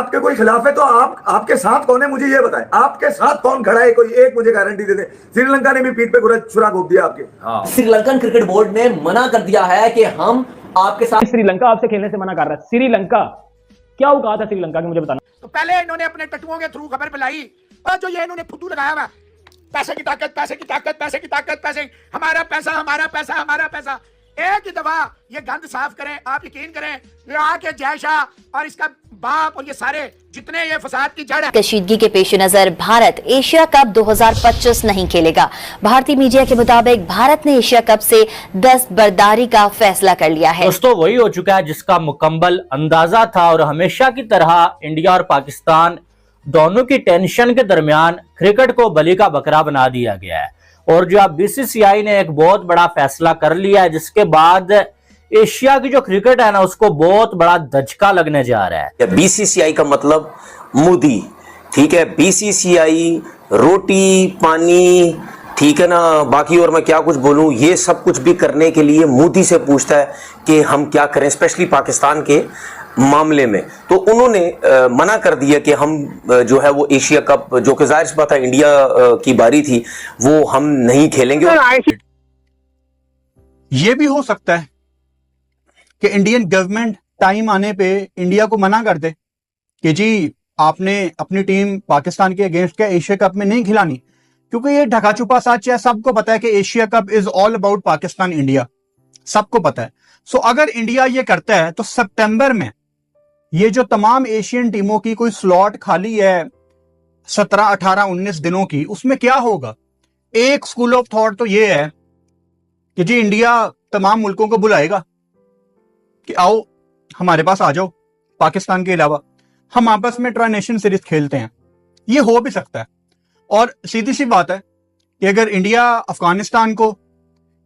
आपके कोई खिलाफ है तो आपके साथ कौन है, मुझे ये बताएं। आपके साथ कौन खड़ा है, कोई एक मुझे गारंटी दे दे। श्रीलंका ने भी पीठ पे छुरा घोप दिया आपके। हाँ। श्रीलंकन क्रिकेट बोर्ड ने मना कर दिया है कि हम आपके साथ। श्रीलंका आपसे खेलने से मना कर रहा है। श्रीलंका क्या औकात है श्रीलंका की, मुझे बताना। तो पहले इन्होंने अपने टट्टुओं के थ्रू खबर फैलाई और जो ये इन्होंने फुद्दू लगाया हुआ, पैसे की ताकत, पैसे की ताकत, पैसे की ताकत, पैसे, हमारा पैसा, हमारा पैसा, हमारा पैसा। एक ही दफा ये गंद साफ करें। आप यकीन करें आके जय शाह और इसका बाप और ये सारे जितने ये फसाद की जड़ है। कशीदगी के पेश नजर भारत एशिया कप 2025 नहीं खेलेगा। भारतीय मीडिया के मुताबिक भारत ने एशिया कप से दस्तबरदारी का फैसला कर लिया है। दोस्तों वही हो चुका है जिसका मुकम्मल अंदाजा था और हमेशा की तरह इंडिया और पाकिस्तान दोनों की टेंशन के दरमियान क्रिकेट को बलि का बकरा बना दिया गया है। और जो अब बीसीसीआई ने एक बहुत बड़ा फैसला कर लिया है जिसके बाद एशिया की जो क्रिकेट है ना उसको बहुत बड़ा धचका लगने जा रहा है। बीसीसीआई का मतलब मोदी, ठीक है। बीसीसीआई रोटी पानी, ठीक है ना, बाकी और मैं क्या कुछ बोलूं, ये सब कुछ भी करने के लिए मोदी से पूछता है कि हम क्या करें, स्पेशली पाकिस्तान के मामले में। तो उन्होंने मना कर दिया कि हम जो है वो एशिया कप, जो कि जाहिर सी बात है इंडिया की बारी थी, वो हम नहीं खेलेंगे। ये भी हो सकता है कि इंडियन गवर्नमेंट टाइम आने पे इंडिया को मना कर दे कि जी आपने अपनी टीम पाकिस्तान के अगेंस्ट क्या एशिया कप में नहीं खिलानी, क्योंकि ये ढका छुपा सच है। सबको पता है कि Asia cup is all about Pakistan India, सबको पता है। सो अगर इंडिया ये करता है तो सितंबर में ये जो तमाम एशियन टीमों की कोई स्लॉट खाली है 17, 18, 19 दिनों की, उसमें क्या होगा? एक स्कूल ऑफ थॉट तो ये है कि जी इंडिया तमाम मुल्कों को बुलाएगा कि आओ हमारे पास आ जाओ, पाकिस्तान के अलावा हम आपस में ट्राई नेशन सीरीज खेलते हैं। ये हो भी सकता है। और सीधी सी बात है कि अगर इंडिया अफगानिस्तान को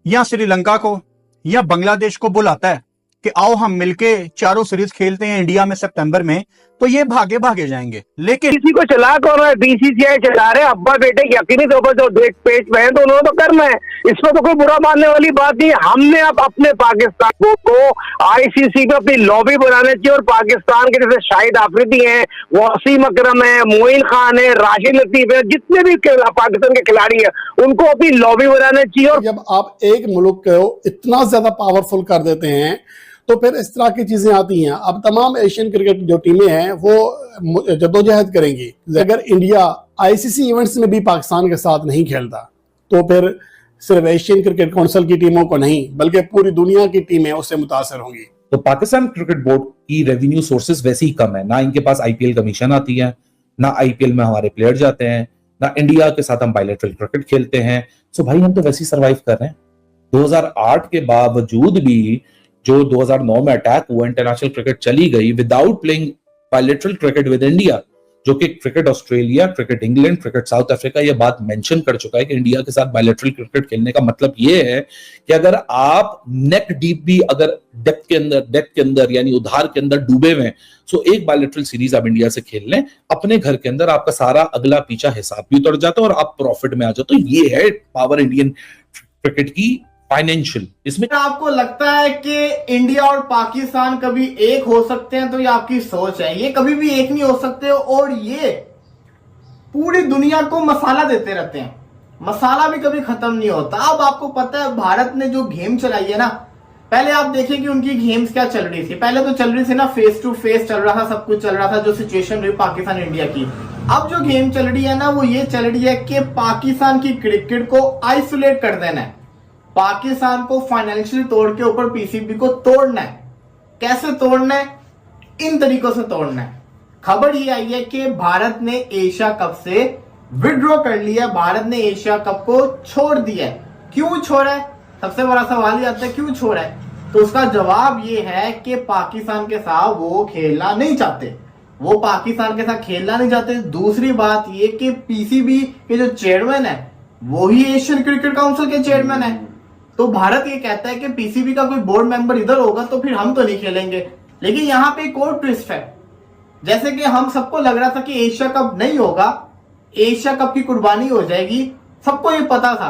या श्रीलंका को या बांग्लादेश को बुलाता है कि आओ हम मिलके चारों सीरीज खेलते हैं इंडिया में सितंबर में, तो ये भागे भागे जाएंगे। लेकिन किसी को चला कौन रहा है? बीसीसीआई चला रहे, अब्बा बेटे यकीनी तौर पर जो देख पेज में है तो उन्होंने तो करना है, इसमें तो कोई बुरा मानने वाली बात नहीं। हमने अब अपने पाकिस्तान को आईसीसी पे अपनी लॉबी बनाने चाहिए और पाकिस्तान के जैसे शाहिद आफरीदी हैं, वसीम अकरम है, मोइन खान है, राशिद लतीफ है, जितने भी पाकिस्तान के खिलाड़ी है उनको अपनी लॉबी बनाने चाहिए। और जब आप एक मुल्क को इतना ज्यादा पावरफुल कर देते हैं तो फिर इस तरह की चीजें आती हैं। अब तमाम एशियन क्रिकेट जो टीमें हैं वो जद्दोजहद करेंगी। अगर इंडिया आईसीसी इवेंट्स में भी पाकिस्तान के साथ नहीं खेलता तो फिर सिर्फ एशियन क्रिकेट काउंसिल की टीमों को नहीं बल्कि पूरी दुनिया की टीमें उससे मुतासर होंगी। तो पाकिस्तान क्रिकेट बोर्ड की रेवेन्यू सोर्सेज वैसे ही कम है, ना इनके पास आईपीएल कमीशन आती है, ना आईपीएल में हमारे प्लेयर जाते हैं, ना इंडिया के साथ हम बायलैटरल क्रिकेट खेलते हैं। सो भाई हम तो वैसे ही सर्वाइव कर रहे हैं। 2008 के बावजूद भी जो 2009 में अटैक हुआ, इंटरनेशनल क्रिकेट चली गई without playing bilateral cricket with India, जो कि cricket Australia, cricket England, cricket south Africa ये बात मेंशन कर चुका है कि इंडिया के साथ बायलैटरल क्रिकेट खेलने का मतलब ये है कि अगर आप नेक डीप भी अगर डेप्थ के अंदर यानी उधार के अंदर डूबे हुए, सो एक बायलैटरल सीरीज आप इंडिया से खेल लें, अपने घर के अंदर आपका सारा अगला पीछा हिसाब भी उतर जाता है और आप प्रॉफिट में आ जाते। तो ये है पावर इंडियन क्रिकेट की फाइनेंशियल। इसमें आपको लगता है कि इंडिया और पाकिस्तान कभी एक हो सकते हैं? तो ये आपकी सोच है, ये कभी भी एक नहीं हो सकते और ये पूरी दुनिया को मसाला देते रहते हैं, मसाला भी कभी खत्म नहीं होता। अब आपको पता है भारत ने जो गेम चलाई है ना, पहले आप देखें कि उनकी गेम्स क्या चल रही थी। पहले तो चल रही थी ना फेस टू फेस चल रहा था, सब कुछ चल रहा था, जो सिचुएशन रही पाकिस्तान इंडिया की। अब जो गेम चल रही है ना वो ये चल रही है कि पाकिस्तान की क्रिकेट को आइसोलेट कर देना है, पाकिस्तान को फाइनेंशियल तोड़ के ऊपर पीसीबी को तोड़ना है। कैसे तोड़ना है? इन तरीकों से तोड़ना है। खबर ये आई है कि भारत ने एशिया कप से विड्रॉ कर लिया, भारत ने एशिया कप को छोड़ दिया है। क्यों छोड़ा है? सबसे बड़ा सवाल ये आता है क्यों छोड़ा है? तो उसका जवाब ये है कि पाकिस्तान के साथ वो खेलना नहीं चाहते, वो पाकिस्तान के साथ खेलना नहीं चाहते। दूसरी बात ये कि पीसीबी के जो चेयरमैन है वो ही एशियन क्रिकेट काउंसिल के चेयरमैन है। तो भारत ये कहता है कि पीसीबी का कोई बोर्ड मेंबर इधर होगा तो फिर हम तो नहीं खेलेंगे। लेकिन यहां पे एक और ट्विस्ट है, जैसे कि हम सबको लग रहा था कि एशिया कप नहीं होगा, एशिया कप की कुर्बानी हो जाएगी, सबको ये पता था।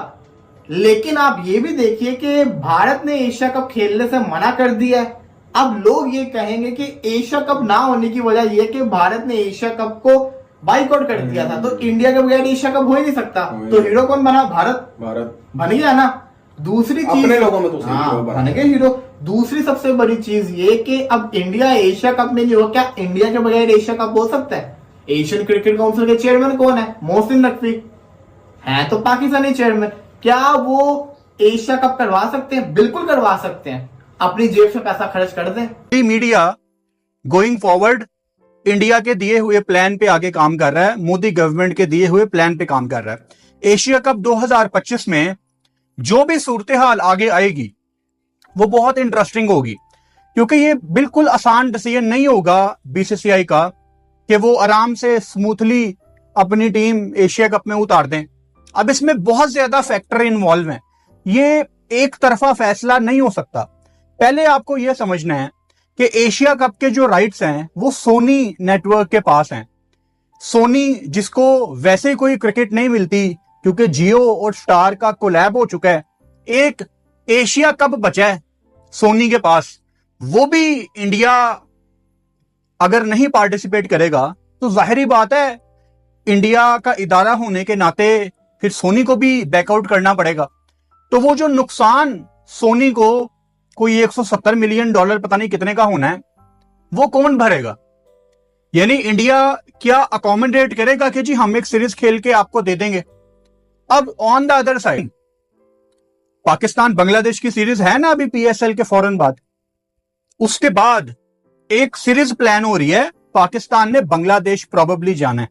लेकिन आप ये भी देखिए कि भारत ने एशिया कप खेलने से मना कर दिया है, अब लोग ये कहेंगे कि एशिया कप ना होने की वजह यह कि भारत ने एशिया कप को बाइकआउट कर दिया था, तो इंडिया के बगैर एशिया कप हो ही नहीं सकता। तो हीरो कौन बना? भारत बन गया ना। दूसरी चीज, अपने लोगों में तो बन गए हीरो। दूसरी सबसे बड़ी चीज ये कि अब इंडिया एशिया कप में नहीं हो, क्या इंडिया के बगैर एशिया कप हो सकता है? एशियन क्रिकेट काउंसिल के चेयरमैन कौन है? मोहसिन नकवी है, तो पाकिस्तानी चेयरमैन। क्या वो एशिया कप करवा सकते हैं? बिल्कुल करवा सकते हैं, अपनी जेब से पैसा खर्च कर दें। मीडिया गोइंग फॉरवर्ड इंडिया के दिए हुए प्लान पे आगे काम कर रहा है, मोदी गवर्नमेंट के दिए हुए प्लान पे काम कर रहा है। एशिया कप 2025 में जो भी सूरत हाल आगे आएगी वो बहुत इंटरेस्टिंग होगी, क्योंकि ये बिल्कुल आसान डिसीजन नहीं होगा बीसीसीआई का कि वो आराम से स्मूथली अपनी टीम एशिया कप में उतार दें। अब इसमें बहुत ज्यादा फैक्टर इन्वॉल्व हैं, ये एक तरफा फैसला नहीं हो सकता। पहले आपको यह समझना है कि एशिया कप के जो राइट्स हैं वो सोनी नेटवर्क के पास हैं। सोनी, जिसको वैसे कोई क्रिकेट नहीं मिलती क्योंकि जियो और स्टार का कोलैब हो चुका है, एक एशिया कप बचा है सोनी के पास। वो भी इंडिया अगर नहीं पार्टिसिपेट करेगा तो जाहिर बात है इंडिया का इदारा होने के नाते फिर सोनी को भी बैकआउट करना पड़ेगा। तो वो जो नुकसान सोनी को कोई $170 मिलियन पता नहीं कितने का होना है, वो कौन भरेगा? यानी इंडिया क्या अकोमोडेट करेगा कि जी हम एक सीरीज खेल के आपको दे देंगे? अब on the other side Pakistan Bangladesh की सीरीज है ना अभी पीएसएल के फौरन बाद, उसके बाद एक सीरीज प्लान हो रही है, पाकिस्तान ने बांग्लादेश प्रोबेबली जाना है।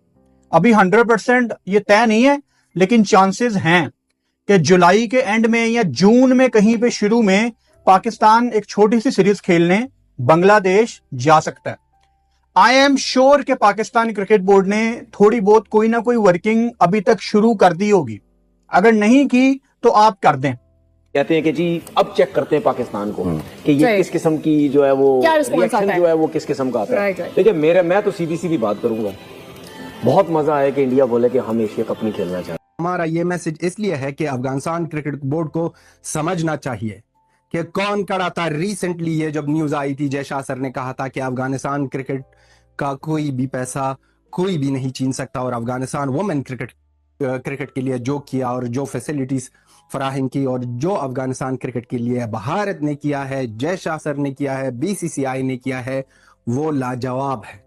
अभी 100% ये तय नहीं है, लेकिन चांसेस हैं कि जुलाई के एंड में या जून में कहीं पे शुरू में पाकिस्तान एक छोटी सी सीरीज खेलने बांग्लादेश जा सकता है। आई एम श्योर कि पाकिस्तान क्रिकेट बोर्ड ने थोड़ी बहुत कोई ना कोई वर्किंग अभी तक शुरू कर दी होगी, अगर नहीं की तो आप कर दें। कहते हैं कि जी अब चेक करते हैं पाकिस्तान को कि ये किस किस्म की जो है वो रिएक्शन जो है वो किस किस्म का आता है। देखिए मैं तो सीधी सीधी बात करूंगा, बहुत मजा आया कि इंडिया बोले कि हम एशिया कप नहीं खेलना चाहते। हमारा ये मैसेज इसलिए है कि अफगानिस्तान क्रिकेट बोर्ड को समझना चाहिए कि कौन कड़ा था। रिसेंटली ये जब न्यूज आई थी, जय शाह सर ने कहा था कि अफगानिस्तान क्रिकेट का कोई भी पैसा कोई भी नहीं छीन सकता, और अफगानिस्तान वुमेन क्रिकेट के लिए जो किया और जो फैसिलिटीज फराहम की और जो अफगानिस्तान क्रिकेट के लिए भारत ने किया है, जय शाह सर ने किया है, बीसीसीआई ने किया है, वो लाजवाब है।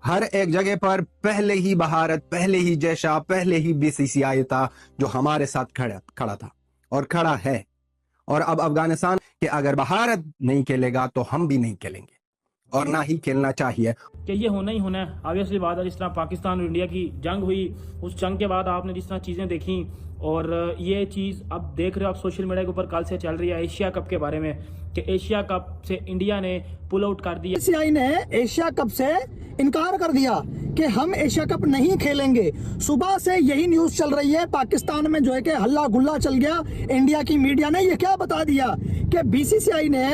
हर एक जगह पर पहले ही भारत, पहले ही जय शाह, पहले ही बीसीसीआई था जो हमारे साथ खड़ा था और खड़ा है। और अब अफगानिस्तान के अगर भारत नहीं खेलेगा तो हम भी नहीं खेलेंगे और ना ही खेलना चाहिए कि ये होना ही होना है। ऑब्वियसली बात है, जिस तरह पाकिस्तान और इंडिया की जंग हुई, उस जंग के बाद आपने जिस तरह चीज़ें देखी, और ये चीज़ अब देख रहे हो आप सोशल मीडिया के ऊपर कल से चल रही है एशिया कप के बारे में कि एशिया कप से इंडिया ने पुल आउट कर दिया। बीसीसीआई ने एशिया कप से इनकार कर दिया कि हम एशिया कप नहीं खेलेंगे। सुबह से यही न्यूज चल रही है, पाकिस्तान में जो है कि हल्ला गुल्ला चल गया। इंडिया की मीडिया ने ये क्या बता दिया कि बीसीसीआई ने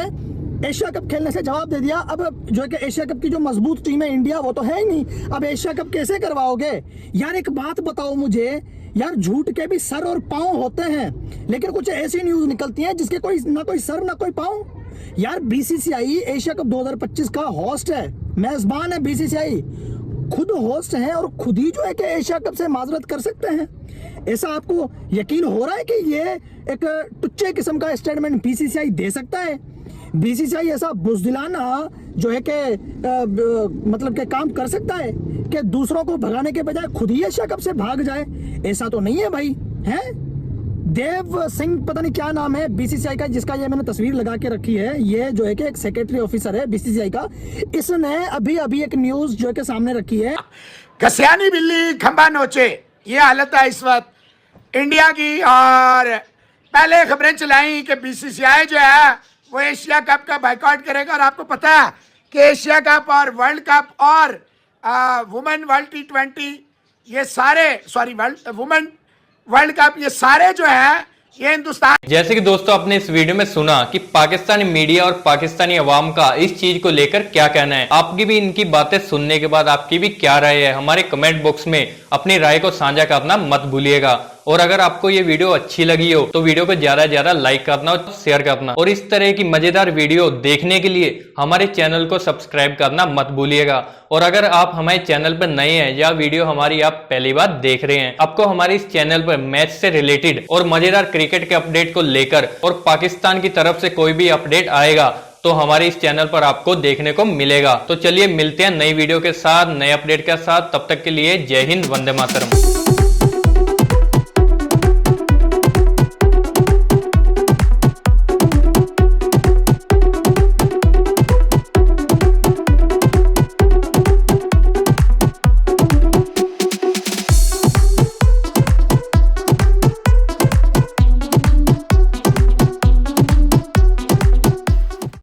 एशिया कप खेलने से जवाब दे दिया। अब जो है कि एशिया कप की जो मजबूत टीम है इंडिया, वो तो है ही नहीं। अब एशिया कप कैसे करवाओगे यार? एक बात बताओ मुझे यार, झूठ के भी सर और पांव होते हैं, लेकिन कुछ ऐसी न्यूज निकलती है जिसके कोई ना कोई सर ना कोई पांव। यार बीसीसीआई एशिया कप 2025 का होस्ट है, मेजबान है। बीसीसीआई खुद होस्ट है और खुद ही जो है कि एशिया कप से माजरत कर सकते हैं। ऐसा आपको यकीन हो रहा है कि ये एक टुच्चे किस्म का स्टेटमेंट बीसीसीआई दे सकता है? बीसीसीआई ऐसा बुजदिलाना जो है कि मतलब के काम कर सकता है कि दूसरों को भगाने के बजाय खुद ही एशिया कप से भाग जाए? ऐसा तो नहीं है भाई, है? देव सिंह पता नहीं क्या नाम है बीसीसीआई का, जिसका ये मैंने तस्वीर लगा के रखी है। ये जो है कि एक सेक्रेटरी ऑफिसर है बीसीसीआई का। इसने अभी एक न्यूज जो है कि सामने रखी है। घसियानी बिल्ली खंबा नोचे, ये हालत है इस वक्त इंडिया की। और पहले खबरें चलाई कि बीसीसीआई जो है वो एशिया कप का बाइकआउट करेगा। और आपको पता है कि एशिया कप और वर्ल्ड कप और वुमेन वर्ल्ड T20 ये सारे, सॉरी वुमेन वर्ल्ड कप, ये सारे जो है ये हिंदुस्तान। जैसे कि दोस्तों आपने इस वीडियो में सुना कि पाकिस्तानी मीडिया और पाकिस्तानी अवाम का इस चीज को लेकर क्या कहना है। आपकी भी इनकी बातें सुनने के बाद आपकी भी क्या राय है, हमारे कमेंट बॉक्स में अपनी राय को साझा करना मत भूलिएगा। और अगर आपको ये वीडियो अच्छी लगी हो तो वीडियो को ज्यादा से ज्यादा लाइक करना और शेयर करना, और इस तरह की मजेदार वीडियो देखने के लिए हमारे चैनल को सब्सक्राइब करना मत भूलिएगा। और अगर आप हमारे चैनल पर नए हैं या वीडियो हमारी आप पहली बार देख रहे हैं, आपको हमारे इस चैनल पर मैच से रिलेटेड और मजेदार क्रिकेट के अपडेट को लेकर और पाकिस्तान की तरफ से कोई भी अपडेट आएगा तो हमारे इस चैनल पर आपको देखने को मिलेगा। तो चलिए मिलते हैं नई वीडियो के साथ, नए अपडेट के साथ। तब तक के लिए जय हिंद, वंदे मातरम।